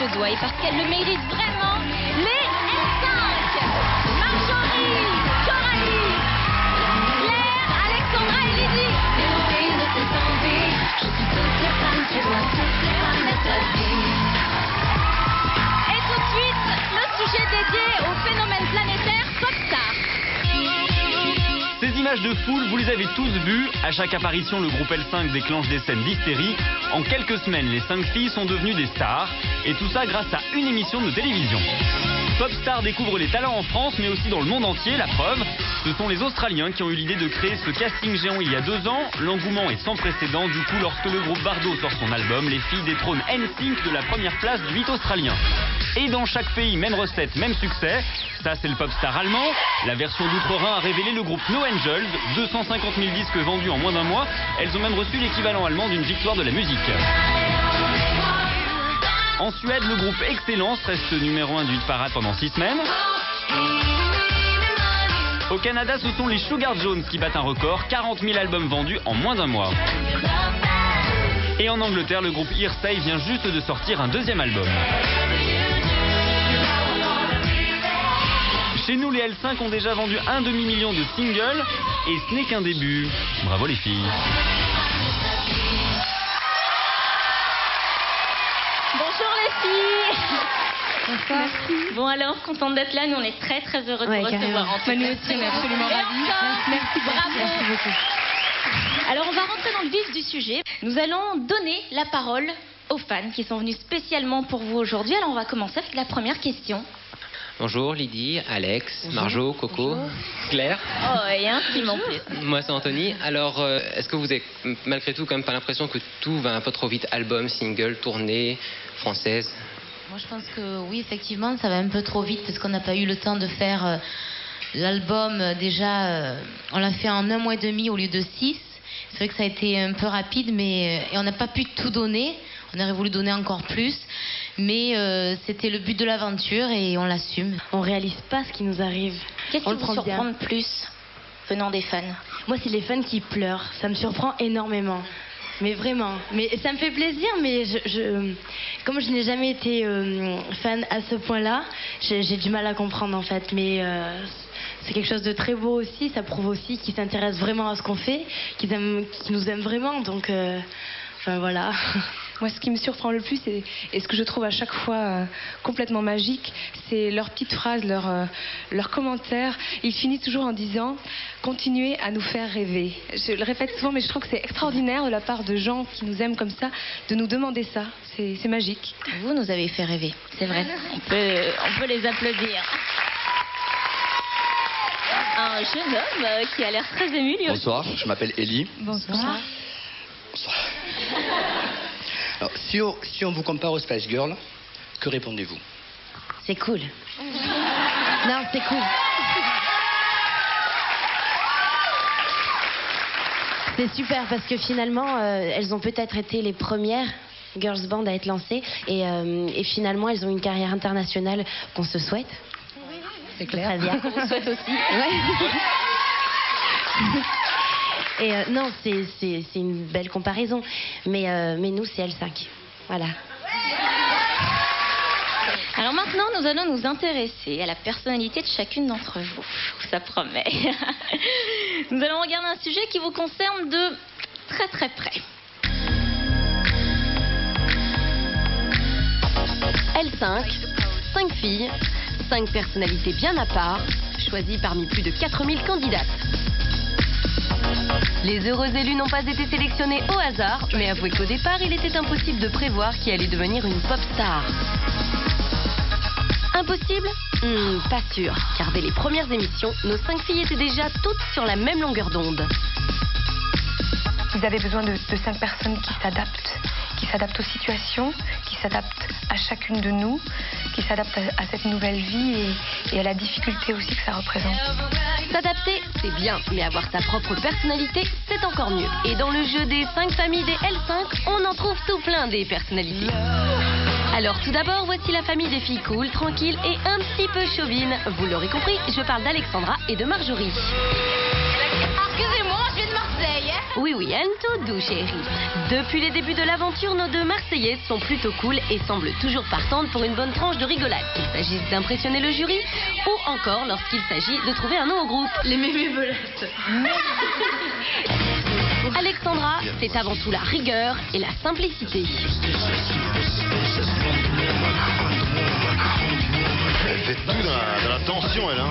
se doit et parce qu'elle le mérite vraiment, les L5. Marjorie, Coralie, Claire, Alexandra et Lydie. Héroïne de cette envie, je suis toutes les femmes, tu vois toutes les femmes de ta vie. Et tout de suite, le sujet dédié au phénomène planétaire Popstar. Ces images de foule, vous les avez tous vues. À chaque apparition, le groupe L5 déclenche des scènes d'hystérie. En quelques semaines, les 5 filles sont devenues des stars. Et tout ça grâce à une émission de télévision. Popstar découvre les talents en France, mais aussi dans le monde entier. La preuve, ce sont les Australiens qui ont eu l'idée de créer ce casting géant il y a 2 ans. L'engouement est sans précédent. Du coup, lorsque le groupe Bardot sort son album, les filles détrônent NSYNC de la première place du 8 australien. Et dans chaque pays, même recette, même succès. Ça, c'est le Popstar allemand. La version d'outre-Rhin a révélé le groupe No Angels. 250 000 disques vendus en moins d'1 mois. Elles ont même reçu l'équivalent allemand d'une victoire de la musique. En Suède, le groupe Excellence reste numéro 1 du hit parade pendant 6 semaines. Au Canada, ce sont les Sugar Jones qui battent un record. 40 000 albums vendus en moins d'1 mois. Et en Angleterre, le groupe Hearsay vient juste de sortir un 2e album. Chez nous, les L5 ont déjà vendu un demi-million de singles et ce n'est qu'un début. Bravo les filles. Bonjour les filles. Bonsoir. Bon alors, contente d'être là, nous on est très très heureux de vous recevoir. En tout cas. Nous aussi, on est absolument ravis. Merci, bravo. Merci beaucoup. Alors on va rentrer dans le vif du sujet. Nous allons donner la parole aux fans qui sont venus spécialement pour vous aujourd'hui. Alors on va commencer avec la première question. Bonjour Lydie, Alex, Marjo, Coco, Bonjour. Claire. Oh, et intime en plus. Moi c'est Anthony. Alors est-ce que vous avez malgré tout quand même pas l'impression que tout va un peu trop vite? Album, single, tournée française? Moi je pense que oui, effectivement, ça va un peu trop vite parce qu'on n'a pas eu le temps de faire l'album. Déjà, on l'a fait en 1 mois et demi au lieu de 6. C'est vrai que ça a été un peu rapide, mais et on n'a pas pu tout donner. On aurait voulu donner encore plus, mais c'était le but de l'aventure et on l'assume. On réalise pas ce qui nous arrive. Qu'est-ce On qui le vous prend surprend bien. de plus venant des fans? Moi, c'est les fans qui pleurent. Ça me surprend énormément. Mais vraiment. Mais ça me fait plaisir, mais comme je n'ai jamais été fan à ce point-là, j'ai du mal à comprendre en fait. Mais c'est quelque chose de très beau aussi. Ça prouve aussi qu'ils s'intéressent vraiment à ce qu'on fait, qu'ils nous aiment vraiment. Donc, enfin voilà. Moi, ce qui me surprend le plus et ce que je trouve à chaque fois complètement magique, c'est leurs petites phrases, leurs commentaires. Ils finissent toujours en disant « Continuez à nous faire rêver ». Je le répète souvent, mais je trouve que c'est extraordinaire de la part de gens qui nous aiment comme ça, de nous demander ça. C'est magique. Vous nous avez fait rêver, c'est vrai. On peut les applaudir. Un jeune homme qui a l'air très ému lui aussi. Bonsoir, je m'appelle Ellie. Bonsoir. Bonsoir. Alors, si on vous compare aux Spice Girls, que répondez-vous? C'est cool. Non, c'est cool. C'est super parce que finalement, elles ont peut-être été les premières girls band à être lancées et finalement, elles ont une carrière internationale qu'on se souhaite. C'est clair. Très bien. On vous souhaite aussi. Et non, c'est une belle comparaison. Mais nous, c'est L5. Voilà. Alors maintenant, nous allons nous intéresser à la personnalité de chacune d'entre vous. Ça promet. Nous allons regarder un sujet qui vous concerne de très très près. L5, 5 filles, 5 personnalités bien à part, choisies parmi plus de 4000 candidates. Les heureux élus n'ont pas été sélectionnés au hasard, mais avouez qu'au départ, il était impossible de prévoir qui allait devenir une pop star. Impossible? Pas sûr, car dès les premières émissions, nos 5 filles étaient déjà toutes sur la même longueur d'onde. Ils avaient besoin de 5 personnes qui s'adaptent aux situations, qui s'adaptent à chacune de nous, qui s'adaptent à cette nouvelle vie et à la difficulté aussi que ça représente. S'adapter, c'est bien, mais avoir sa propre personnalité, c'est encore mieux. Et dans le jeu des 5 familles des L5, on en trouve tout plein des personnalités. Alors tout d'abord, voici la famille des filles cool, tranquilles et un petit peu chauvines. Vous l'aurez compris, je parle d'Alexandra et de Marjorie. Excusez-moi, je viens de Marseille. Oui, oui, un tout doux, chérie. Depuis les débuts de l'aventure, nos deux Marseillaises sont plutôt cool et semblent toujours partantes pour une bonne tranche de rigolade, qu'il s'agisse d'impressionner le jury ou encore lorsqu'il s'agit de trouver un nom au groupe. Les mémés volattes. Alexandra, c'est avant tout la rigueur et la simplicité. Elle fait tout dans la tension, elle.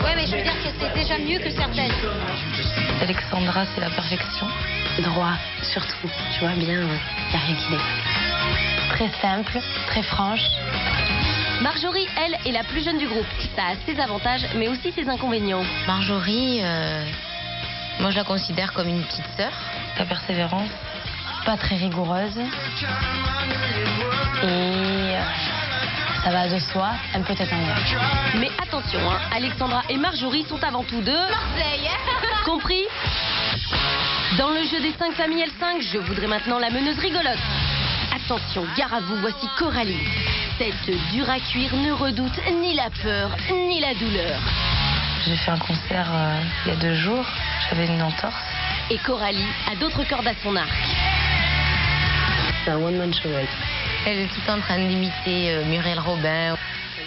Ouais, mais je veux dire que c'est déjà mieux que certaines. Alexandra, c'est la perfection. Droit, surtout. Tu vois bien, y a rien qui dépasse. Très simple, très franche. Marjorie, elle, est la plus jeune du groupe. Ça a ses avantages, mais aussi ses inconvénients. Marjorie, moi je la considère comme une petite sœur. Ta persévérance, pas très rigoureuse. Et ça va de soi, elle peut être en l'air. Mais attention, hein, Alexandra et Marjorie sont avant tout deux... Marseille. Compris? Dans le jeu des 5 familles L5, je voudrais maintenant la meneuse rigolote. Attention, gare à vous, voici Coralie. Cette dure à cuire ne redoute ni la peur, ni la douleur. J'ai fait un concert il y a 2 jours. J'avais une entorse. Et Coralie a d'autres cordes à son arc. C'est un one-man show, elle. Elle est tout le temps en train d'imiter Muriel Robin.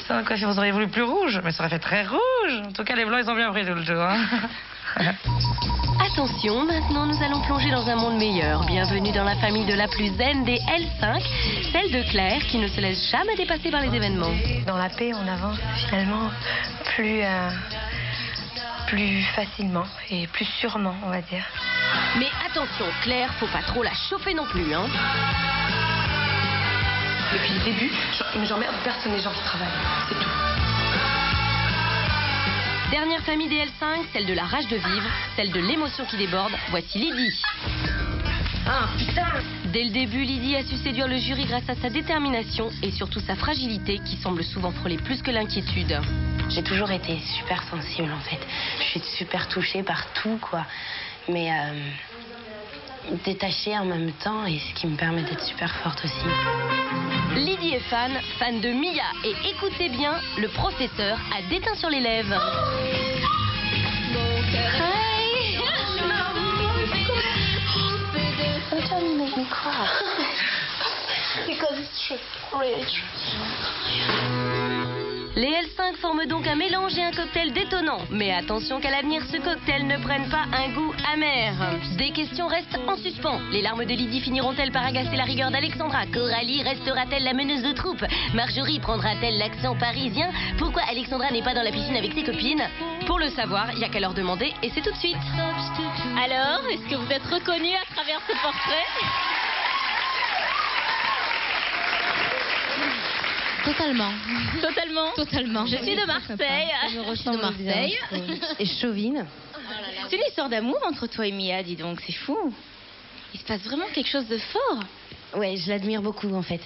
Ça, quoi, si vous auriez voulu plus rouge, mais ça aurait fait très rouge. En tout cas, les blancs, ils ont bien pris tout le tour. Hein. Attention, maintenant nous allons plonger dans un monde meilleur. Bienvenue dans la famille de la plus zen des L5, celle de Claire qui ne se laisse jamais dépasser par les événements. Dans la paix, on avance finalement plus facilement et plus sûrement, on va dire. Mais attention, Claire, faut pas trop la chauffer non plus, hein. Depuis le début, j'emmerde personne les gens qui travaillent, c'est tout. Dernière famille des L5, celle de la rage de vivre, celle de l'émotion qui déborde, voici Lydie. Ah, putain! Dès le début, Lydie a su séduire le jury grâce à sa détermination et surtout sa fragilité qui semble souvent frôler plus que l'inquiétude. J'ai toujours été super sensible, en fait. Je suis super touchée par tout, quoi. Mais détachée en même temps, et ce qui me permet d'être super forte aussi. Lydie est fan de Mia. Et écoutez bien, le professeur a déteint sur les lèvres. Les L5 forment donc un mélange et un cocktail détonnant. Mais attention qu'à l'avenir, ce cocktail ne prenne pas un goût amer. Des questions restent en suspens. Les larmes de Lydie finiront-elles par agacer la rigueur d'Alexandra? Coralie restera-t-elle la meneuse de troupe? Marjorie prendra-t-elle l'accent parisien? Pourquoi Alexandra n'est pas dans la piscine avec ses copines? Pour le savoir, il n'y a qu'à leur demander et c'est tout de suite. Alors, est-ce que vous êtes reconnus à travers ce portrait? Totalement. Totalement. Totalement. Je suis de Marseille. Je suis de Marseille. Et chauvine. C'est une histoire d'amour entre toi et Mia, dis donc, c'est fou. Il se passe vraiment quelque chose de fort. Ouais, je l'admire beaucoup, en fait.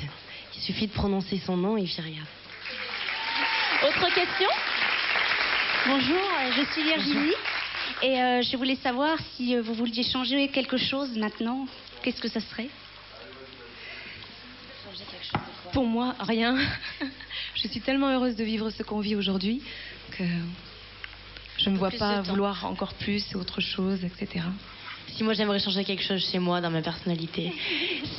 Il suffit de prononcer son nom et puis regarde. Autre question? Bonjour, je suis Virginie et je voulais savoir si vous vouliez changer quelque chose maintenant. Qu'est-ce que ça serait? Pour moi, rien. Je suis tellement heureuse de vivre ce qu'on vit aujourd'hui que je ne me vois pas vouloir encore plus et autre chose, etc. Si moi j'aimerais changer quelque chose chez moi, dans ma personnalité,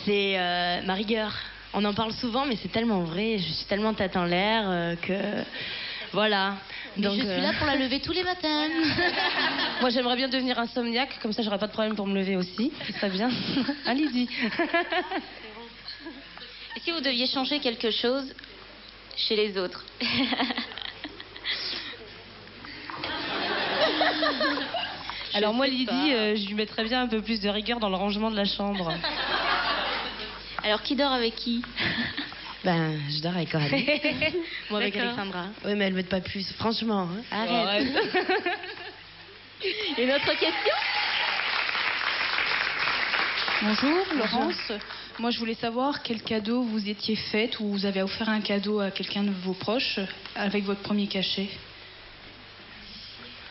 c'est ma rigueur. On en parle souvent, mais c'est tellement vrai. Je suis tellement tête en l'air que... Voilà. Mais donc, je suis là pour la lever tous les matins. Moi, j'aimerais bien devenir insomniaque, comme ça j'aurais pas de problème pour me lever aussi. Ce serait bien. Allez-y. Et si vous deviez changer quelque chose chez les autres? Alors moi, Lydie, je lui mettrais bien un peu plus de rigueur dans le rangement de la chambre. Alors, qui dort avec qui? Ben, je dors avec Coralie. Moi, avec D'accord. Alexandra. Oui, mais elle m'aide pas plus. Franchement, hein. Arrête. Une autre question? Bonjour, Laurence. Moi, je voulais savoir quel cadeau vous étiez fait ou vous avez offert un cadeau à quelqu'un de vos proches avec votre premier cachet.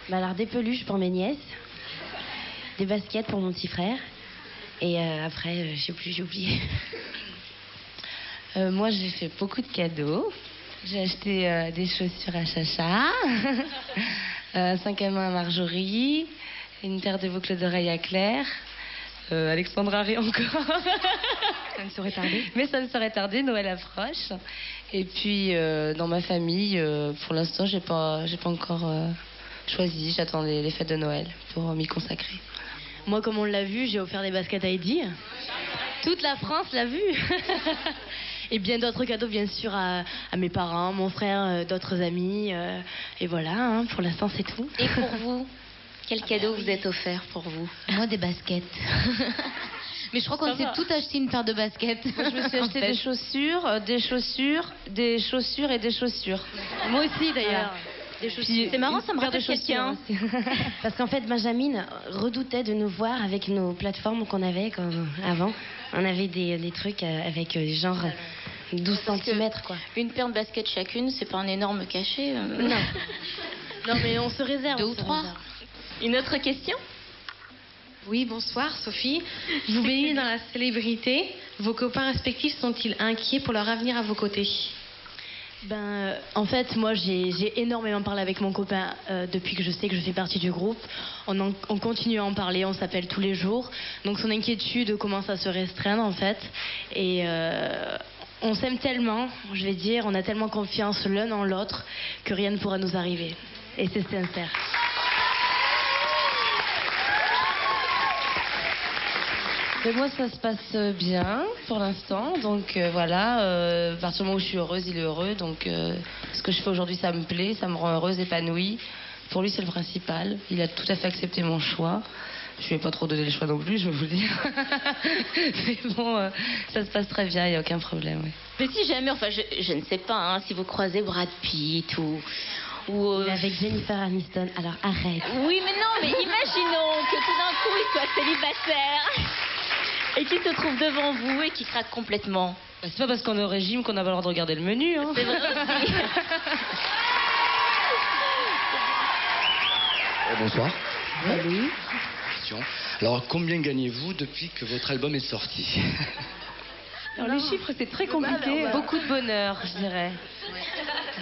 Bah alors, des peluches pour mes nièces, des baskets pour mon petit frère, et après, je sais plus, j'ai oublié. Moi, j'ai fait beaucoup de cadeaux. J'ai acheté des chaussures à Chacha, Un sac à main à Marjorie, une paire de boucles d'oreilles à Claire, Alexandra Harry encore. Ça ne saurait tarder. Mais ça ne saurait tarder, Noël approche. Et puis dans ma famille, pour l'instant, j'ai pas encore choisi. J'attends les fêtes de Noël pour m'y consacrer. Moi, comme on l'a vu, j'ai offert des baskets à Eddie. Toute la France l'a vu. Et bien d'autres cadeaux, bien sûr, à mes parents, mon frère, d'autres amis. Et voilà, hein, pour l'instant, c'est tout. Et pour vous, quel cadeau vous êtes offert pour vous? Moi, des baskets. Mais je crois qu'on s'est tout acheté une paire de baskets. Moi, je me suis acheté des chaussures, des chaussures et des chaussures. Moi aussi, d'ailleurs. C'est marrant, ça me rappelle quelqu'un. Parce qu'en fait, Benjamin redoutait de nous voir avec nos plateformes qu'on avait avant. On avait des trucs avec genre 12 cm, quoi. Une paire de baskets chacune, c'est pas un énorme cachet. Non. Non, mais on se réserve. 2 ou 3. Une autre question? Oui, bonsoir Sophie. Vous baignez dans la célébrité. Vos copains respectifs sont-ils inquiets pour leur avenir à vos côtés? En fait, moi, j'ai énormément parlé avec mon copain depuis que je sais que je fais partie du groupe. On continue à en parler, on s'appelle tous les jours. Donc son inquiétude commence à se restreindre, en fait. Et on s'aime tellement, je vais dire, on a tellement confiance l'un en l'autre que rien ne pourra nous arriver. Et c'est sincère. Mais moi, ça se passe bien pour l'instant. Donc voilà, à partir du moment où je suis heureuse, il est heureux. Donc ce que je fais aujourd'hui, ça me plaît, ça me rend heureuse, épanouie. Pour lui, c'est le principal. Il a tout à fait accepté mon choix. Je ne vais pas trop donner le choix non plus, je vais vous le dire. Mais bon, ça se passe très bien, il n'y a aucun problème. Oui. Mais si jamais, enfin, je ne sais pas, hein, si vous croisez Brad Pitt ou avec Jennifer Aniston, alors arrête. Oui, mais non, mais imaginons que tout d'un coup, il soit célibataire et qu'il se trouve devant vous et qu'il craque complètement. C'est pas parce qu'on est au régime qu'on n'a pas le droit de regarder le menu. Hein. C'est vrai aussi. Bonsoir. Salut. Alors, combien gagnez-vous depuis que votre album est sorti? Alors, les chiffres, c'est très compliqué. Beaucoup de bonheur, je dirais.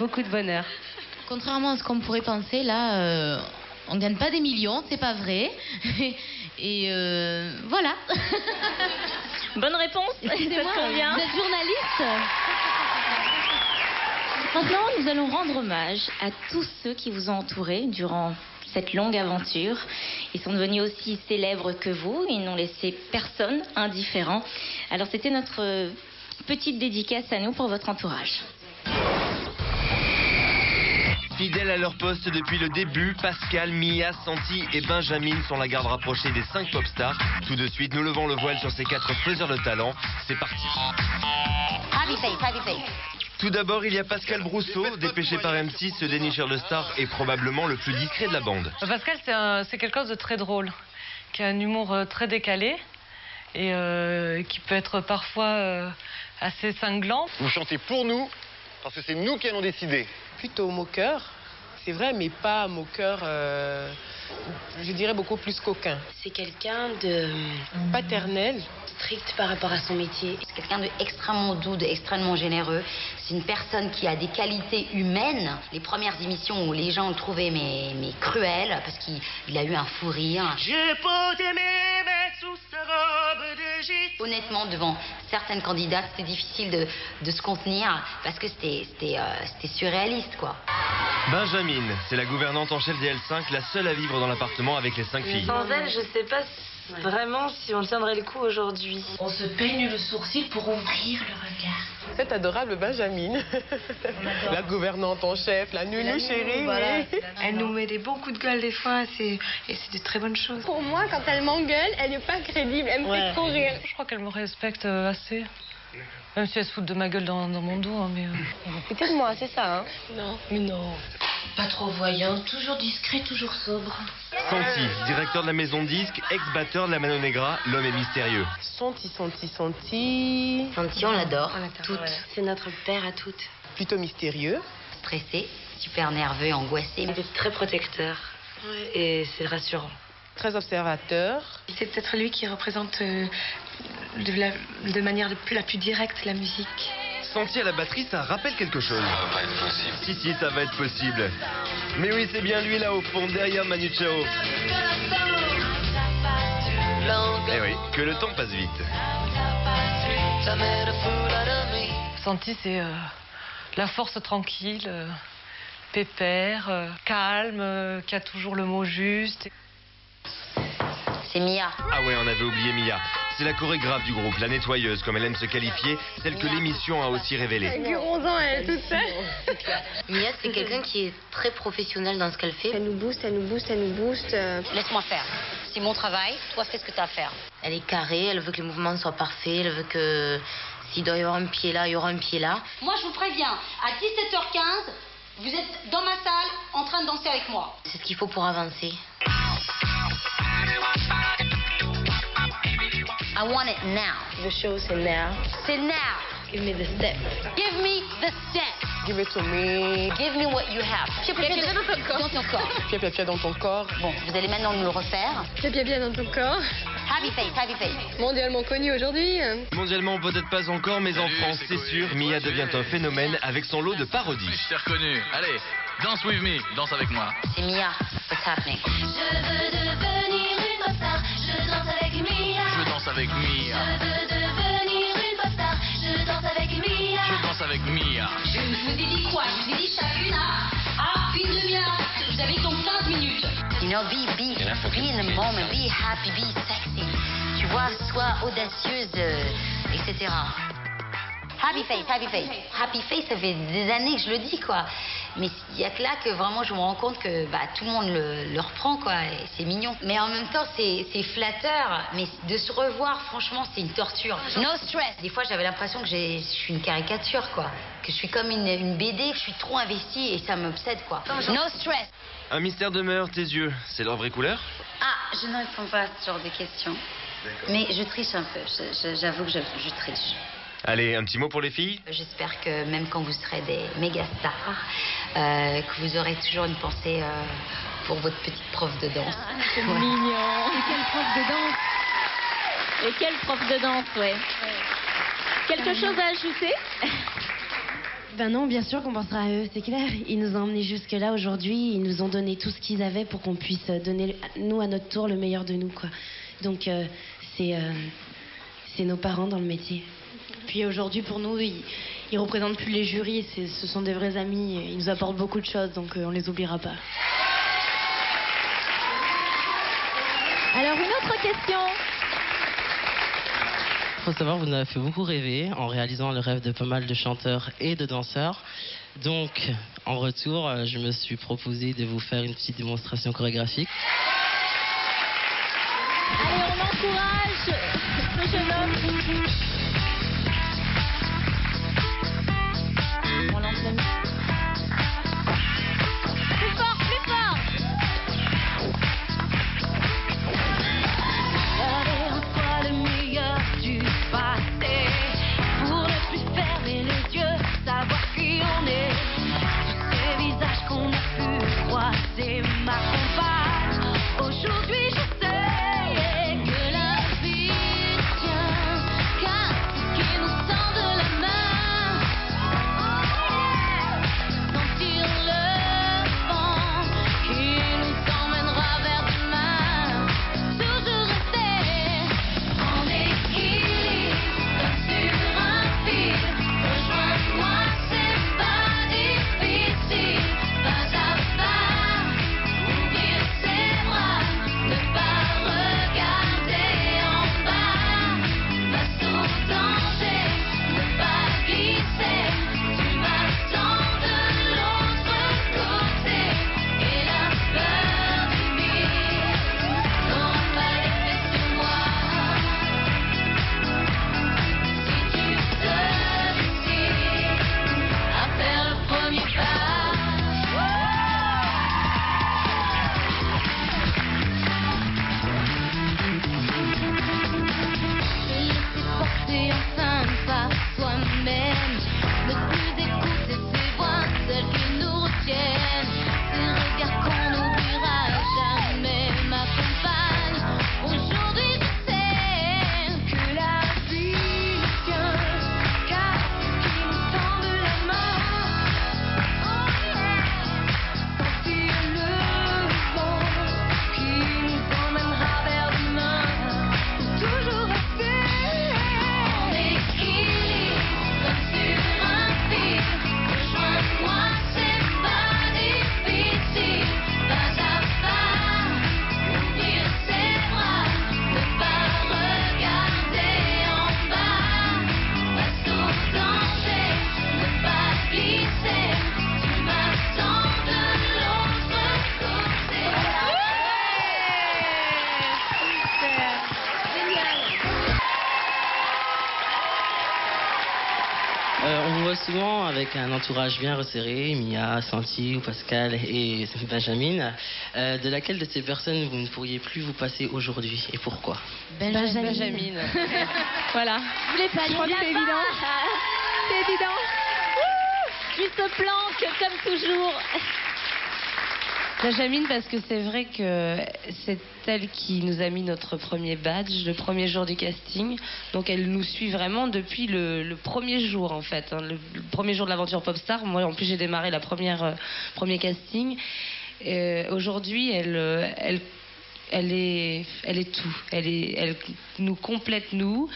Beaucoup de bonheur. Contrairement à ce qu'on pourrait penser, là, on ne gagne pas des millions, c'est pas vrai. Et voilà. Bonne réponse. Excusez-moi, combien? vous êtes journaliste? Maintenant, nous allons rendre hommage à tous ceux qui vous ont entouré durant cette longue aventure. Ils sont devenus aussi célèbres que vous. Ils n'ont laissé personne indifférent. Alors, c'était notre petite dédicace à nous pour votre entourage. Fidèles à leur poste depuis le début, Pascal, Mia, Santi et Benjamin sont la garde rapprochée des 5 pop stars. Tout de suite, nous levons le voile sur ces 4 faiseurs de talent. C'est parti. Tout d'abord, il y a Pascal Brousseau, dépêché par M6, ce dénicheur de stars est probablement le plus discret de la bande. Pascal, c'est quelqu'un de très drôle, qui a un humour très décalé et qui peut être parfois assez cinglant. Vous chantez pour nous, parce que c'est nous qui allons décider. Plutôt moqueur, c'est vrai, mais pas moqueur, je dirais beaucoup plus coquin. C'est quelqu'un de paternel, strict par rapport à son métier. C'est quelqu'un d'extrêmement doux, d'extrêmement généreux. C'est une personne qui a des qualités humaines. Les premières émissions où les gens le trouvaient mais cruel, parce qu'il a eu un fou rire. Je peux t'aimer, mais sous sa robe de gîte. Honnêtement, devant certaines candidates, c'était difficile de se contenir, parce que c'était surréaliste, quoi. Benjamin, c'est la gouvernante en chef des L5, la seule à vivre dans l'appartement avec les 5 filles. Sans elle, je sais pas vraiment si on tiendrait le coup aujourd'hui. On se peigne le sourcil pour ouvrir le regard. Cette adorable Benjamin, la gouvernante en chef, la nounou chérie. Voilà. Oui. Elle nous met des bons coups de gueule des fois et c'est de très bonnes choses. Pour moi, quand elle m'engueule, elle n'est pas crédible, elle me fait trop rire. Je crois qu'elle me respecte assez. Même si elle se fout de ma gueule dans mon dos. Hein, mais peut-être moi, c'est ça. Hein. Non, mais non. Pas trop voyante, toujours discret, toujours sobre. Santi, directeur de la maison de disques, ex-batteur de la Mano Negra, l'homme est mystérieux. Santi. Santi, on l'adore. Toutes. Ouais. C'est notre père à toutes. Plutôt mystérieux. Stressé, super nerveux, angoissé. Il est très protecteur. Ouais. Et c'est rassurant. Très observateur. C'est peut-être lui qui représente de manière la plus directe la musique. Santi à la batterie, ça rappelle quelque chose. Ça va pas être possible. Si, ça va être possible. Mais oui, c'est bien lui là au fond, derrière Manu Chao. Eh oui, que le temps passe vite. Santi, c'est la force tranquille, pépère, calme, qui a toujours le mot juste. C'est Mia. Ah ouais, on avait oublié Mia. C'est la chorégraphe du groupe, la nettoyeuse, comme elle aime se qualifier, celle que l'émission a aussi révélée. Avec 11 ans, elle est toute seule. Mia, c'est quelqu'un qui est très professionnel dans ce qu'elle fait. Elle nous booste, elle nous booste, elle nous booste. Laisse-moi faire. C'est mon travail, toi fais ce que tu as à faire. Elle est carrée, elle veut que les mouvements soient parfaits, elle veut que s'il doit y avoir un pied là, il y aura un pied là. Moi, je vous préviens, à 17h15, vous êtes dans ma salle en train de danser avec moi. C'est ce qu'il faut pour avancer. I want it now. The show, c'est now. C'est now. Give me the step. Give me the step. Give it to me. Give me what you have. Pied dans ton corps. Pied dans ton corps. Bon, vous allez maintenant nous le refaire. Pied dans ton corps. Happy face, happy face. Mondialement connu aujourd'hui. Mondialement, peut-être pas encore, mais en France, c'est sûr, Mia devient un phénomène avec son lot de parodies. Je t'ai reconnu. Allez, danse with me, danse avec moi. C'est Mia. What's happening? Je veux devenir une popstar, je danse avec Mia. Je danse avec Mia. Je veux devenir une popstar, je danse avec Mia. Je danse avec Mia. Je vous ai dit quoi? Je vous ai dit chacune à une demi-heure. Vous avez donc 15 minutes. You know, be in the moment, be happy, be sexy. Tu vois, sois audacieuse, etc. Happy face, happy face. Happy face, ça fait des années que je le dis, quoi. Mais il y a que là que vraiment je me rends compte que tout le monde le reprend, quoi. Et c'est mignon. Mais en même temps, c'est flatteur. Mais de se revoir, franchement, c'est une torture. No stress. Des fois, j'avais l'impression que je suis une caricature, quoi. Que je suis comme une BD, que je suis trop investie et ça m'obsède, quoi. No stress. Un mystère demeure, tes yeux, c'est leur vraie couleur? Ah, je ne réponds pas à ce genre de questions. Mais je triche un peu. J'avoue que je triche. Allez, un petit mot pour les filles? J'espère que même quand vous serez des méga stars, que vous aurez toujours une pensée pour votre petite prof de danse. C'est mignon. Et quelle prof de danse. Et quelle prof de danse, ouais. Quelque chose à ajouter? Ben non, bien sûr qu'on pensera à eux, c'est clair. Ils nous ont emmenés jusque-là aujourd'hui, ils nous ont donné tout ce qu'ils avaient pour qu'on puisse donner, nous, à notre tour, le meilleur de nous, quoi. Donc, c'est nos parents dans le métier. Puis aujourd'hui, pour nous, ils représentent plus les jurys, ce sont des vrais amis, ils nous apportent beaucoup de choses, donc on les oubliera pas. Alors, une autre question. Il faut savoir, vous nous avez fait beaucoup rêver en réalisant le rêve de pas mal de chanteurs et de danseurs. Donc, en retour, je me suis proposé de vous faire une petite démonstration chorégraphique. Allez, on encourage ce jeune homme. On l'entraîne. Plus fort, plus fort. Allez, reçois le meilleur du passé pour ne plus fermer les yeux, savoir qui on est. Tous ces visages qu'on a pu croiser m'accompagnent. Aujourd'hui, je sais que la vie tient souvent avec un entourage bien resserré, Mia, Santi ou Pascal et Benjamin. De laquelle de ces personnes vous ne pourriez plus vous passer aujourd'hui et pourquoi? Benjamin. Voilà. Vous voulez pas Je crois que c'est évident. C'est évident. Tu te planques comme toujours. Benjamin, parce que c'est vrai que c'est elle qui nous a mis notre premier badge le premier jour du casting. Donc elle nous suit vraiment depuis le premier jour en fait, hein, le premier jour de l'aventure Popstar. Moi en plus j'ai démarré premier casting. Aujourd'hui elle est tout. Elle nous complète nous.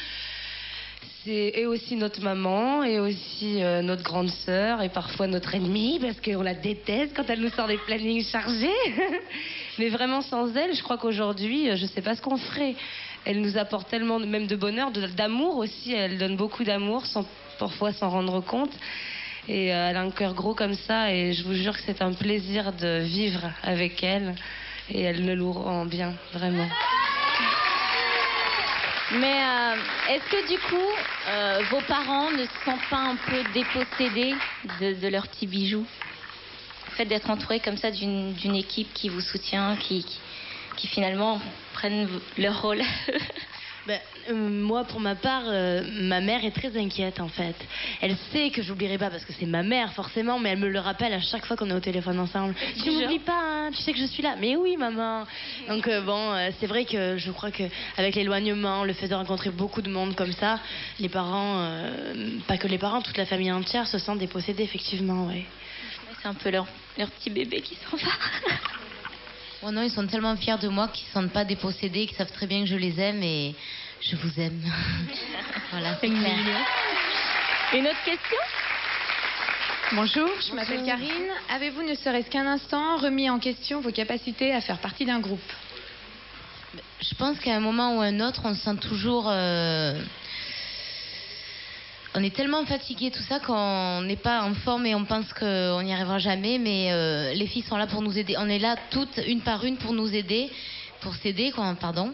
Et aussi notre maman, et aussi notre grande sœur, et parfois notre ennemie, parce qu'on la déteste quand elle nous sort des plannings chargés. Mais vraiment sans elle, je crois qu'aujourd'hui, je ne sais pas ce qu'on ferait. Elle nous apporte tellement même de bonheur, d'amour aussi. Elle donne beaucoup d'amour, sans parfois s'en rendre compte. Et elle a un cœur gros comme ça, et je vous jure que c'est un plaisir de vivre avec elle. Et elle ne nous rend bien, vraiment. Mais est-ce que du coup, vos parents ne se sentent pas un peu dépossédés de leurs petits bijoux? Le fait d'être entouré comme ça d'une équipe qui vous soutient, qui finalement prennent leur rôle. Moi, pour ma part, ma mère est très inquiète en fait. Elle sait que j'oublierai pas parce que c'est ma mère forcément, mais elle me le rappelle à chaque fois qu'on est au téléphone ensemble. Tu m'oublies pas, hein, tu sais que je suis là. Mais oui, maman. Donc c'est vrai que je crois que avec l'éloignement, le fait de rencontrer beaucoup de monde comme ça, les parents, pas que les parents, toute la famille entière se sent dépossédée effectivement, ouais. C'est un peu leur petit bébé qui s'en va. Oh non, ils sont tellement fiers de moi qu'ils ne se sentent pas dépossédés, qu'ils savent très bien que je les aime et je vous aime. Voilà, c'est clair. Une autre question? Bonjour, je m'appelle Karine. Avez-vous, ne serait-ce qu'un instant, remis en question vos capacités à faire partie d'un groupe? Je pense qu'à un moment ou un autre, on se sent toujours... On est tellement fatigué tout ça qu'on n'est pas en forme et on pense qu'on n'y arrivera jamais, mais les filles sont là pour nous aider. On est là toutes, une par une, pour nous aider, pour s'aider, pardon.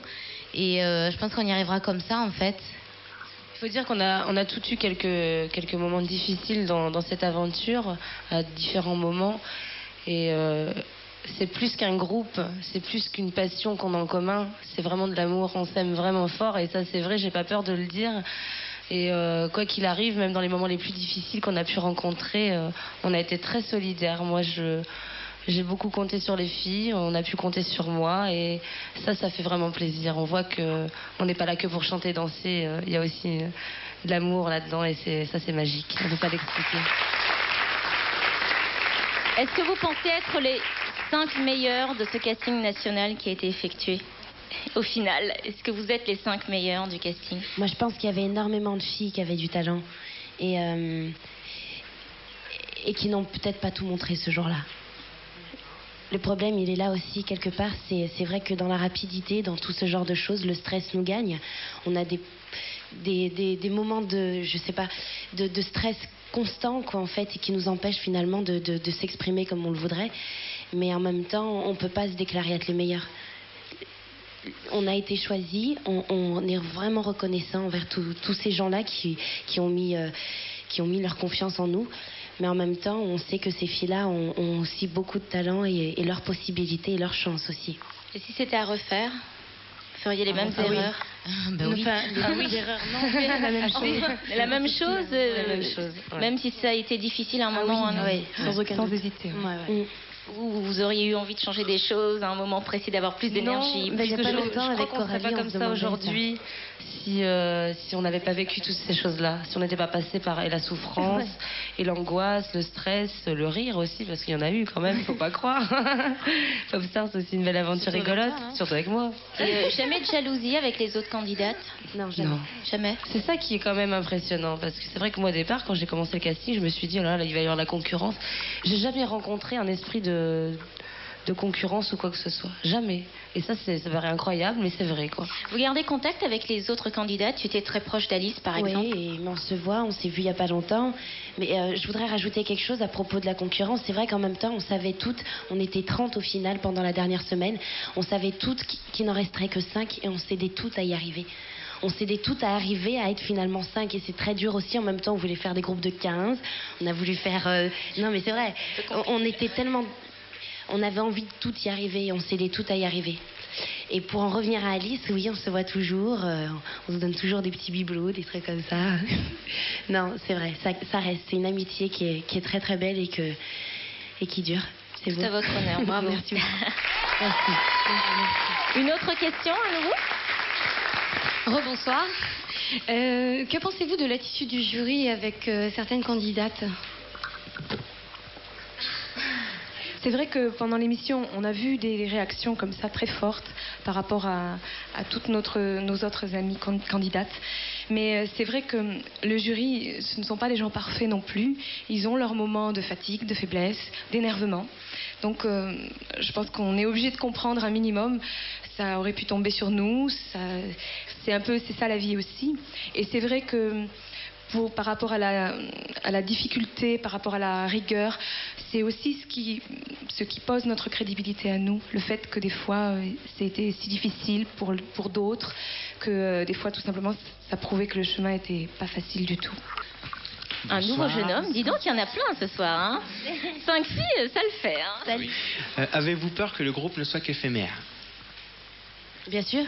Et je pense qu'on y arrivera comme ça, en fait. Il faut dire qu'on a toutes eu quelques moments difficiles dans cette aventure, à différents moments. Et c'est plus qu'un groupe, c'est plus qu'une passion qu'on a en commun. C'est vraiment de l'amour, on s'aime vraiment fort. Et ça, c'est vrai, j'ai pas peur de le dire. Et quoi qu'il arrive, même dans les moments les plus difficiles qu'on a pu rencontrer, on a été très solidaires. Moi, j'ai beaucoup compté sur les filles, on a pu compter sur moi, et ça fait vraiment plaisir. On voit qu'on n'est pas là que pour chanter, danser, il y a aussi de l'amour là-dedans, et ça c'est magique, on ne peut pas l'expliquer. Est-ce que vous pensez être les 5 meilleurs de ce casting national qui a été effectué? Au final, est-ce que vous êtes les 5 meilleurs du casting? Moi, je pense qu'il y avait énormément de filles qui avaient du talent et qui n'ont peut-être pas tout montré ce jour-là. Le problème, il est là aussi quelque part. C'est vrai que dans la rapidité, dans tout ce genre de choses, le stress nous gagne. On a des moments de, je sais pas, de stress constant, quoi, en fait, et qui nous empêchent finalement de s'exprimer comme on le voudrait. Mais en même temps, on peut pas se déclarer être les meilleurs. On a été choisis, on est vraiment reconnaissant envers tous ces gens-là qui ont mis leur confiance en nous. Mais en même temps, on sait que ces filles-là ont aussi beaucoup de talent et leurs possibilités et leurs chances aussi. Et si c'était à refaire, vous feriez les mêmes erreurs? Oui. Oui. Erreurs, non, mais la même chose. La même chose, La même chose, ouais. Même si ça a été difficile à un moment ou à un autre. Sans hésiter. Vous auriez eu envie de changer des choses à un moment précis, d'avoir plus d'énergie? Non, parce que je crois qu'on serait pas comme ça aujourd'hui si on n'avait pas vécu toutes ces choses-là, si on n'était pas passé par la souffrance et l'angoisse, le stress, le rire aussi, parce qu'il y en a eu quand même, faut pas croire. Popstar, c'est aussi une belle aventure rigolote, surtout avec moi. Et jamais de jalousie avec les autres candidates? Non, jamais. Non. Jamais. C'est ça qui est quand même impressionnant, parce que c'est vrai que moi au départ, quand j'ai commencé le casting, je me suis dit, oh là, il va y avoir la concurrence. J'ai jamais rencontré un esprit de concurrence ou quoi que ce soit. Jamais. Et ça paraît incroyable, mais c'est vrai, quoi. Vous gardez contact avec les autres candidates? Tu étais très proche d'Alice, par exemple? Oui, on se voit, on s'est vu il n'y a pas longtemps. Mais je voudrais rajouter quelque chose à propos de la concurrence. C'est vrai qu'en même temps, on savait toutes, on était 30 au final pendant la dernière semaine, on savait toutes qu'il n'en resterait que 5 et on s'aidait toutes à y arriver. on s'aidait toutes à arriver à être finalement 5 et c'est très dur aussi. En même temps, on voulait faire des groupes de 15. On a voulu faire... Non, mais c'est vrai. On était tellement... On avait envie de tout y arriver et on s'aidait toutes à y arriver. Et pour en revenir à Alice, oui, on se voit toujours. On se donne toujours des petits bibelots, des trucs comme ça. Non, c'est vrai. Ça reste. C'est une amitié qui est très très belle et qui dure. C'est beau. Tout à votre honneur. Bravo. Merci beaucoup. Merci. Une autre question à nouveau? Rebonsoir. Que pensez-vous de l'attitude du jury avec certaines candidates? C'est vrai que pendant l'émission, on a vu des réactions comme ça très fortes par rapport à toutes nos autres amies candidates. Mais c'est vrai que le jury, ce ne sont pas des gens parfaits non plus. Ils ont leurs moments de fatigue, de faiblesse, d'énervement. Donc je pense qu'on est obligé de comprendre un minimum. Ça aurait pu tomber sur nous. C'est ça la vie aussi. Et c'est vrai que par rapport à la difficulté, par rapport à la rigueur, c'est aussi ce qui pose notre crédibilité à nous. Le fait que des fois, c'était si difficile pour d'autres, que des fois, tout simplement, ça prouvait que le chemin n'était pas facile du tout. Un nouveau jeune homme, dis donc, il y en a plein ce soir. Hein. 5 filles, ça le fait. Hein. Avez-vous peur que le groupe ne soit qu'éphémère? Bien sûr.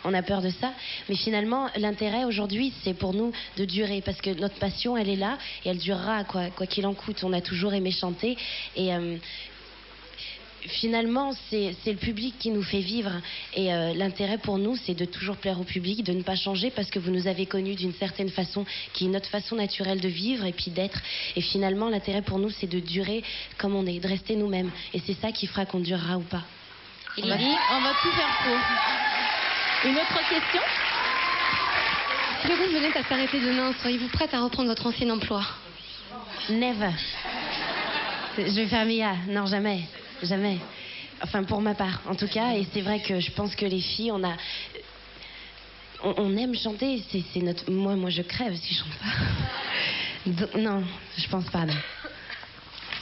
On a peur de ça, mais finalement l'intérêt aujourd'hui c'est pour nous de durer parce que notre passion elle est là et elle durera quoi qu'il en coûte. On a toujours aimé chanter et finalement c'est le public qui nous fait vivre et l'intérêt pour nous c'est de toujours plaire au public, de ne pas changer parce que vous nous avez connus d'une certaine façon qui est notre façon naturelle de vivre et puis d'être et finalement l'intérêt pour nous c'est de durer comme on est, de rester nous-mêmes et c'est ça qui fera qu'on durera ou pas. On va tout faire pour. Une autre question? Si le groupe venait à s'arrêter demain, seriez-vous prête à reprendre votre ancien emploi? Never. Je vais faire Mia. Non, jamais. Jamais. Enfin, pour ma part, en tout cas. Et c'est vrai que je pense que les filles, on aime chanter. C'est notre... Moi, je crève si je chante pas. Donc, non, je pense pas, non.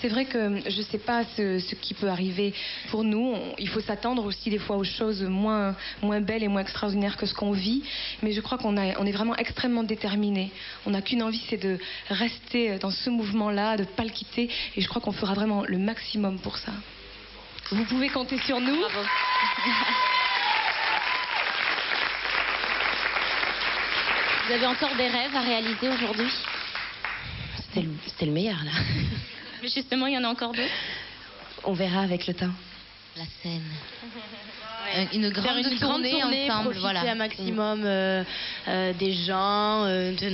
C'est vrai que je ne sais pas ce qui peut arriver pour nous. Il faut s'attendre aussi des fois aux choses moins belles et moins extraordinaires que ce qu'on vit. Mais je crois qu'on est vraiment extrêmement déterminés. On n'a qu'une envie, c'est de rester dans ce mouvement-là, de ne pas le quitter. Et je crois qu'on fera vraiment le maximum pour ça. Vous pouvez compter sur nous. Bravo. Vous avez encore des rêves à réaliser aujourd'hui? C'était le meilleur, là. Mais justement, il y en a encore d'autres. On verra avec le temps. La scène. Une grande tournée ensemble, profiter voilà. un maximum des gens, de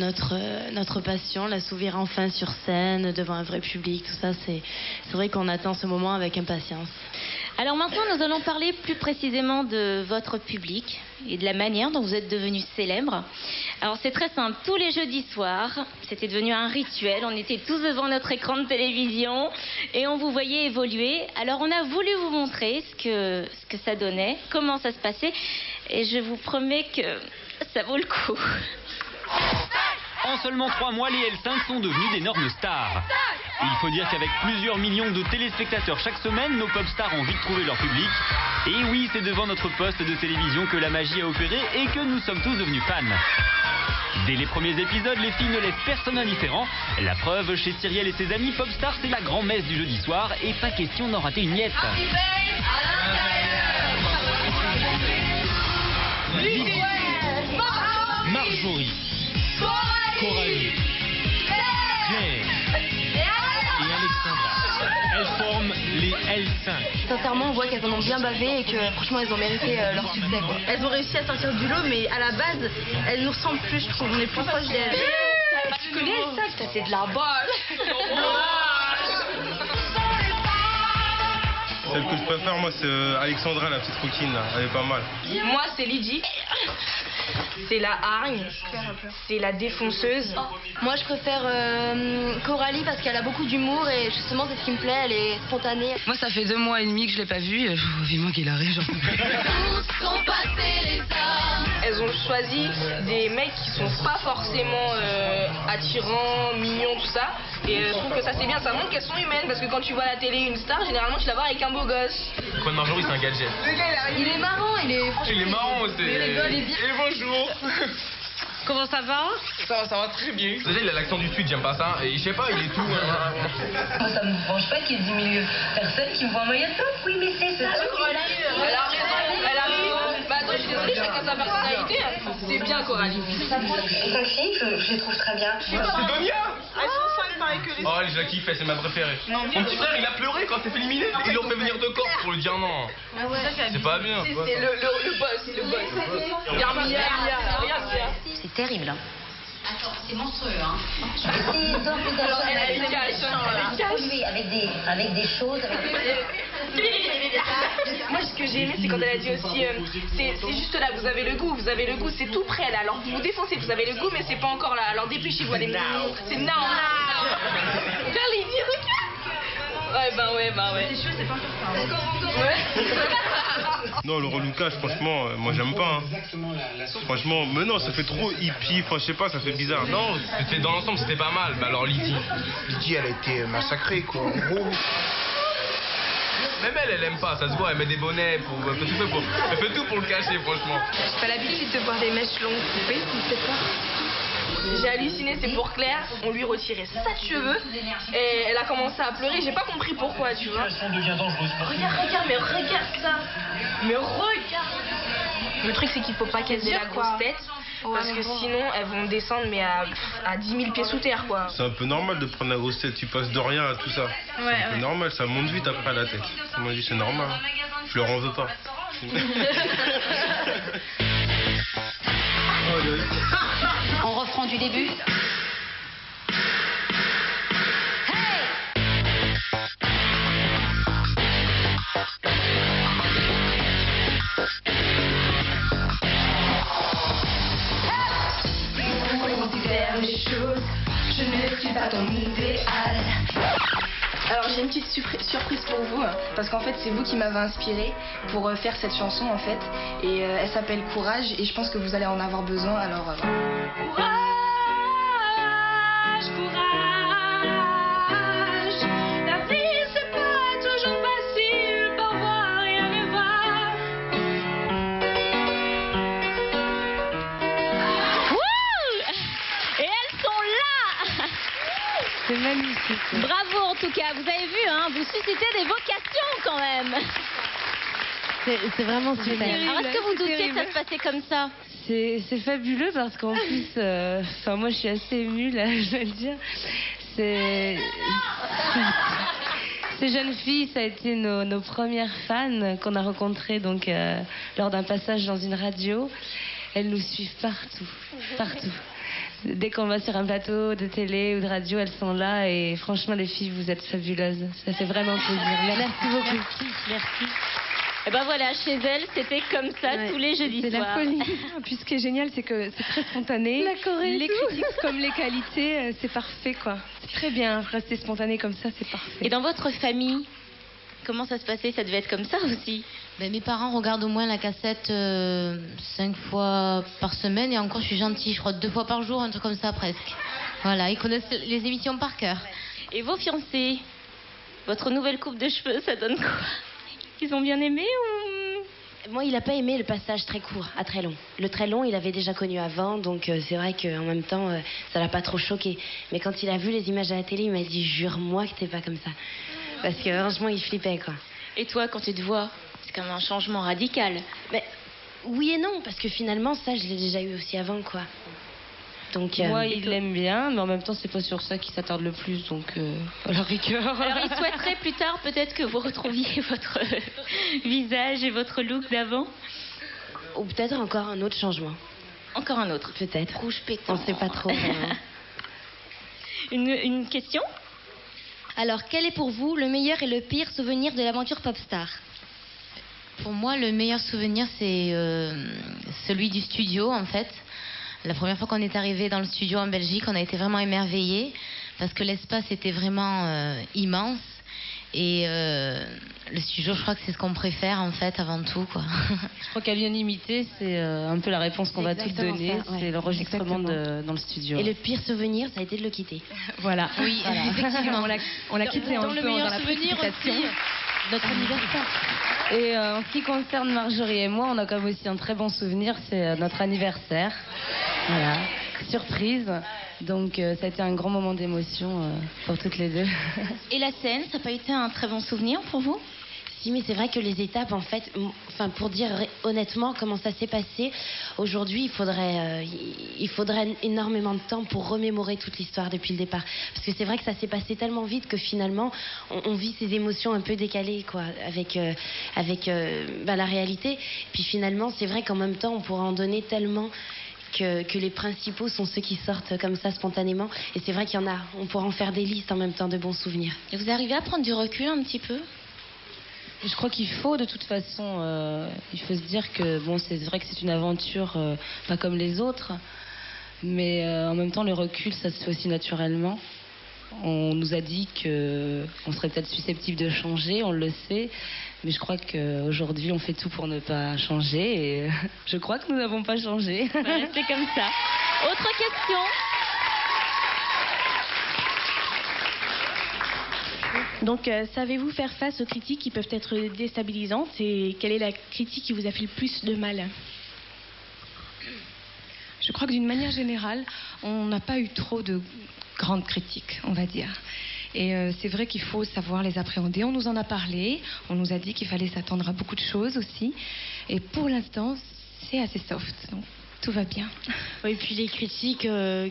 notre passion, la s'ouvrir enfin sur scène, devant un vrai public, tout ça, c'est vrai qu'on attend ce moment avec impatience. Alors maintenant, nous allons parler plus précisément de votre public et de la manière dont vous êtes devenu célèbre. Alors c'est très simple, tous les jeudis soirs, c'était devenu un rituel, on était tous devant notre écran de télévision et on vous voyait évoluer. Alors on a voulu vous montrer ce que ça donnait, comment ça se passait et je vous promets que ça vaut le coup. En seulement 3 mois, les L5 sont devenus d'énormes stars. Et il faut dire qu'avec plusieurs millions de téléspectateurs chaque semaine, nos pop stars ont vite trouvé leur public. Et oui, c'est devant notre poste de télévision que la magie a opéré et que nous sommes tous devenus fans. Dès les premiers épisodes, les filles ne laissent personne indifférent. La preuve, chez Cyrielle et ses amis pop stars, c'est la grand-messe du jeudi soir et pas question d'en rater une miette. Marjorie, Coralie, Claire et Alexandra. Elles forment les L5. Sincèrement, on voit qu'elles en ont bien bavé et que franchement, elles ont mérité leur succès. Quoi. Elles ont réussi à sortir du lot, mais à la base, elles nous ressemblent plus, je trouve. On est plus proches d'elles. Tu connais ça? C'est de la balle. Celle que je préfère, moi, c'est Alexandra, la petite coquine, là. Elle est pas mal. Moi, c'est Lydie. C'est la hargne. C'est la défonceuse. Moi, je préfère Coralie parce qu'elle a beaucoup d'humour et justement, c'est ce qui me plaît, elle est spontanée. Moi, ça fait 2 mois et demi que je l'ai pas vue. Vivement qu'il arrive, j'en peux plus. Elles ont choisi des mecs qui sont pas forcément attirants, mignons, tout ça. Et je trouve que ça c'est bien, ça montre qu'elles sont humaines. Parce que quand tu vois à la télé une star, généralement tu la vois avec un beau gosse. Le coin de Marjorie, c'est un gadget. Le gars, il est marrant, Il est marrant aussi. Il rigole, il est bien. Et bonjour. Comment ça va? Ça va très bien. Déjà, il a l'accent du sud, j'aime pas ça. Et je sais pas, il est tout. Moi, ça me branche pas qu'il y ait 10 000 personnes qui me voient en maillot de bain. Oui, mais c'est ça. Elle a raison. Bah attends, je suis désolée, chacun sa personnalité. C'est bien, Coralie. Les filles, je les trouve très bien. C'est Donia. Elles sont 5 pareil que les Oh, je la kiffe, c'est ma préférée. Mon petit frère, il a pleuré quand c'est fait éliminer. Ils l'ont fait venir de Corse pour lui dire non. C'est pas bien. C'est le boss. Regarde, regarde. C'est terrible. Attends, c'est monstrueux, hein. Oui, avec des choses. Moi, ce que j'ai aimé, c'est quand elle a dit aussi, c'est juste là, vous avez le goût, c'est tout prêt là. Alors vous vous défoncez, vous avez le goût, mais c'est pas encore là. Alors dépêchez-vous, allez. C'est now. Regarde, il dit, regarde. Ouais. C'est chaud, c'est pas encore ça. Ouais. Non, le reloucage, franchement, moi j'aime pas. Franchement, mais non, ça fait trop hippie, enfin je sais pas, ça fait bizarre. Non, c'était dans l'ensemble, c'était pas mal. Bah alors Lydie, elle a été massacrée, quoi. En gros. Même elle aime pas, ça se voit, elle met des bonnets, elle fait tout pour le cacher, franchement. J'ai pas l'habitude de voir des mèches longues coupées, c'est pas. J'ai halluciné, c'est pour Claire, on lui retirait sa de cheveux et elle a commencé à pleurer, j'ai pas compris pourquoi, tu vois. Regarde, mais regarde ça. Mais regarde. Le truc c'est qu'il faut pas qu'elles aient la grosse tête parce que sinon elles vont descendre mais à 10 000 pieds sous terre, quoi. C'est un peu normal de prendre la grosse tête, tu passes de rien à tout ça. C'est un peu normal, ça monte vite après à la tête. Moi je dis c'est normal, je leur en veux pas. On reprend du début. Je ne suis pas ton idéal. Alors j'ai une petite surprise pour vous, parce qu'en fait c'est vous qui m'avez inspiré pour faire cette chanson en fait, et elle s'appelle Courage, et je pense que vous allez en avoir besoin, alors Courage, la vie c'est pas toujours facile, parfois rien ne va. Wouh! Et elles sont là. C'est magnifique. Bravo en tout cas, vous avez vu, hein, vous suscitez des vocations quand même. C'est vraiment super. Alors est-ce que vous doutiez que ça se passait comme ça? C'est fabuleux parce qu'en plus, moi je suis assez émue là, je dois le dire. Ces jeunes filles, ça a été nos premières fans qu'on a rencontrées donc, lors d'un passage dans une radio. Elles nous suivent partout. Dès qu'on va sur un plateau de télé ou de radio, elles sont là et franchement les filles, vous êtes fabuleuses. Ça fait vraiment plaisir. Merci beaucoup. Merci. Et ben voilà, chez elles, c'était comme ça tous les jeudis soirs. C'est la folie. Puis ce qui est génial, c'est que c'est très spontané. Les critiques comme les qualités, c'est parfait quoi. C'est très bien, rester spontané comme ça, c'est parfait. Et dans votre famille, comment ça se passait? Ça devait être comme ça aussi? Ben, mes parents regardent au moins la cassette 5 fois par semaine, et encore je suis gentille, je crois 2 fois par jour, un truc comme ça presque. Voilà, ils connaissent les émissions par cœur. Et vos fiancés, votre nouvelle coupe de cheveux, ça donne quoi? Ils ont bien aimé ou... Moi, il n'a pas aimé le passage très court à très long. Le très long, il avait déjà connu avant, donc c'est vrai qu'en même temps, ça l'a pas trop choqué. Mais quand il a vu les images à la télé, il m'a dit « Jure-moi que t'es pas comme ça ». Parce que franchement, il flippait, quoi. Et toi, quand tu te vois, c'est comme un changement radical. Mais oui et non, parce que finalement, ça, je l'ai déjà eu aussi avant, quoi. Donc, moi, il l'aime bien, mais en même temps, c'est pas sur ça qu'il s'attarde le plus, donc à la rigueur. Alors, il souhaiterait plus tard peut-être que vous retrouviez votre visage et votre look d'avant. Ou peut-être encore un autre changement. Encore un autre. Peut-être. Rouge pétant. On sait pas trop. Une question. Alors, quel est pour vous le meilleur et le pire souvenir de l'aventure Popstar? Pour moi, le meilleur souvenir, c'est celui du studio, en fait. La première fois qu'on est arrivé dans le studio en Belgique, on a été vraiment émerveillés parce que l'espace était vraiment immense. Et le studio, je crois que c'est ce qu'on préfère, en fait, avant tout, quoi. Je crois qu'à l'unanimité, c'est un peu la réponse qu'on va toutes donner. C'est l'enregistrement dans le studio. Et le pire souvenir, ça a été de le quitter. Voilà. Oui, voilà. Effectivement. On l'a quitté un peu dans la souvenir précipitation. aussi, notre anniversaire. Et en ce qui concerne Marjorie et moi, on a quand même aussi un très bon souvenir, c'est notre anniversaire. Voilà, surprise. Donc ça a été un grand moment d'émotion pour toutes les deux. Et la scène, ça n'a pas été un très bon souvenir pour vous? Si, mais c'est vrai que les étapes, en fait, enfin, pour dire honnêtement comment ça s'est passé, aujourd'hui, il faudrait énormément de temps pour remémorer toute l'histoire depuis le départ. Parce que c'est vrai que ça s'est passé tellement vite que finalement, on vit ces émotions un peu décalées, quoi, avec la réalité. Puis finalement, c'est vrai qu'en même temps, on pourrait en donner tellement que les principaux sont ceux qui sortent comme ça spontanément. Et c'est vrai qu'il y en a. On pourrait en faire des listes en même temps de bons souvenirs. Et vous arrivez à prendre du recul un petit peu? Je crois qu'il faut, de toute façon, il faut se dire que bon, c'est vrai que c'est une aventure pas comme les autres, mais en même temps, le recul, ça se fait aussi naturellement. On nous a dit qu'on serait peut-être susceptible de changer, on le sait, mais je crois qu'aujourd'hui, on fait tout pour ne pas changer, et je crois que nous n'avons pas changé. On va rester comme ça. Autre question. Donc, savez-vous faire face aux critiques qui peuvent être déstabilisantes et quelle est la critique qui vous a fait le plus de mal? Je crois que d'une manière générale, on n'a pas eu trop de grandes critiques, on va dire. Et c'est vrai qu'il faut savoir les appréhender. On nous en a parlé, on nous a dit qu'il fallait s'attendre à beaucoup de choses aussi. Et pour l'instant, c'est assez soft. Donc, tout va bien. Oui, puis les critiques,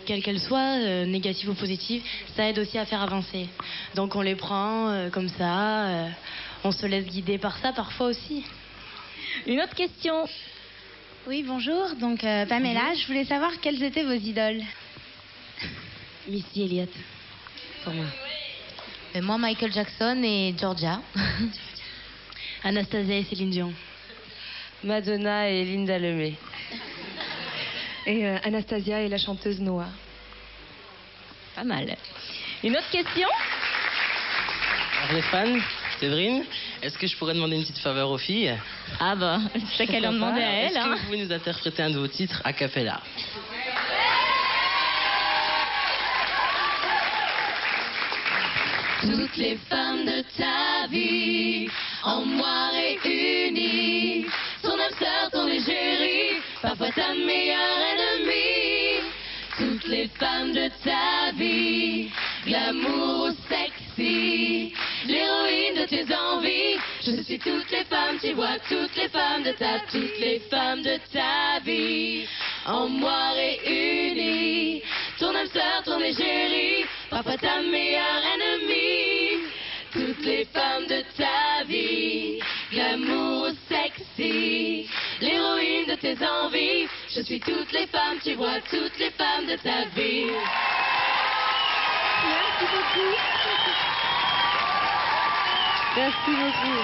quelles qu'elles soient, négatives ou positives, ça aide aussi à faire avancer. Donc on les prend comme ça, on se laisse guider par ça parfois aussi. Une autre question. Oui, bonjour. Donc Pamela, je voulais savoir quelles étaient vos idoles. Missy Elliott, pour moi. Et moi, Michael Jackson et Georgia. Anastasia et Céline Dion. Madonna et Linda Lemay. Et Anastasia et la chanteuse Noah. Pas mal. Une autre question? Alors les fans, Séverine, est-ce que je pourrais demander une petite faveur aux filles? Ah bah, c'est ça qu'elle en demandait à elle. Est-ce que vous pouvez nous interpréter un de vos titres a cappella? Toutes les femmes de ta vie, en moi réunies, ton âme sœur, ton égérie, parfois ta meilleure ennemie. Toutes les femmes de ta vie, glamour ou sexy, l'héroïne de tes envies. Je suis toutes les femmes, tu vois, toutes les femmes de ta vie, en moi réunies, ton âme sœur, ton égérie, parfois ta meilleure ennemie. Toutes les femmes de ta vie, glamour ou sexy, l'héroïne de tes envies. Je suis toutes les femmes, tu vois, toutes les femmes de ta vie. Merci beaucoup. Merci beaucoup.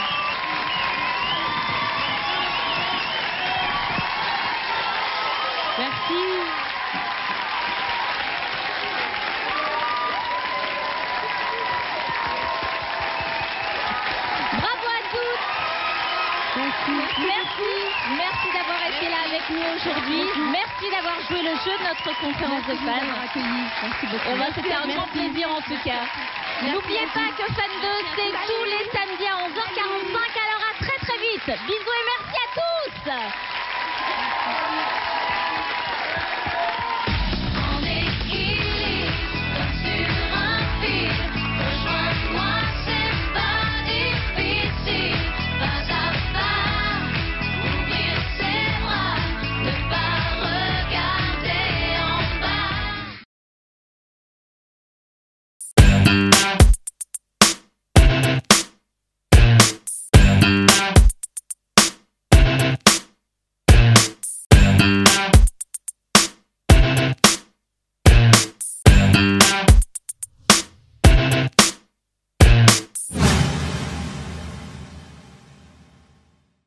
Merci. Bravo à toutes. Merci d'avoir été là avec nous aujourd'hui. Merci d'avoir joué le jeu de notre conférence de fans. Merci beaucoup. C'était un grand plaisir en tout cas. N'oubliez pas que Fan 2, c'est tout